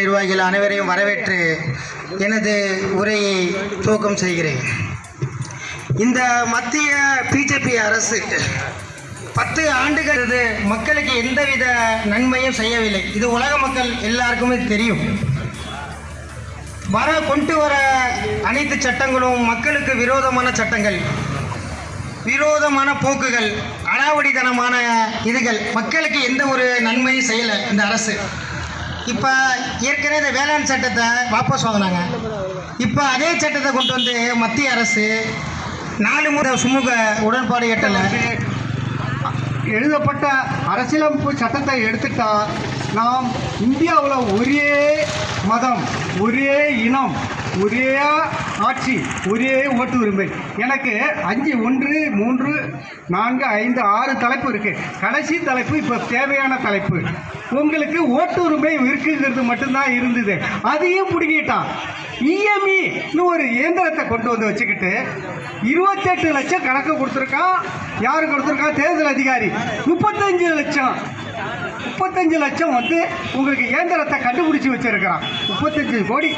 நிர்வாகிகள் அனைவரையும் வரவேற்று எனது உரையை துவக்கம் செய்கிறேன். இந்த மத்திய பிஜேபி அரசு 10 ஆண்டுகள் மக்களுக்கு எந்தவித நன்மையும் செய்யவில்லை. இது உலக மக்கள் எல்லாருக்குமே தெரியும். கொண்டு வர அனைத்து சட்டங்களும் மக்களுக்கு விரோதமான சட்டங்கள், விரோதமான போக்குகள், அடாவடித்தனமான இதுகள், மக்களுக்கு எந்த ஒரு நன்மையும் செய்யலை இந்த அரசு. இப்போ ஏற்கனவே இந்த வேளாண் சட்டத்தை வாபஸ் வாங்கினாங்க. இப்போ அதே சட்டத்தை கொண்டு வந்து மத்திய அரசு 4 முறை சுமூக உடன்பாடு எட்டலை. எழுதப்பட்ட அரசியலமைப்பு சட்டத்தை எடுத்துட்டா நாம் இந்தியாவில் ஒரே மதம், ஒரே இனம், ஒரே ஆட்சி, ஒரே ஓட்டு உரிமை. எனக்கு 5, 1, 3, 4, 5, 6 தலைப்பு இருக்குது. கடைசி தலைப்பு இப்போ தேவையான தலைப்பு. உங்களுக்கு ஓட்டு உரிமை இருக்குங்கிறது மட்டும்தான் இருந்தது. அதையும் பிடிக்கிட்டான். இஎம்இன்னு ஒரு இயந்திரத்தை கொண்டு வந்து வச்சுக்கிட்டு 28 லட்சம் கணக்கு கொடுத்துருக்கான். யார் கொடுத்துருக்கான்? தேர்தல் அதிகாரி. 35 லட்சம் வந்து உங்களுக்கு இயந்திரத்தை கண்டுபிடிச்சி வச்சிருக்கிறான். 35 கோடி.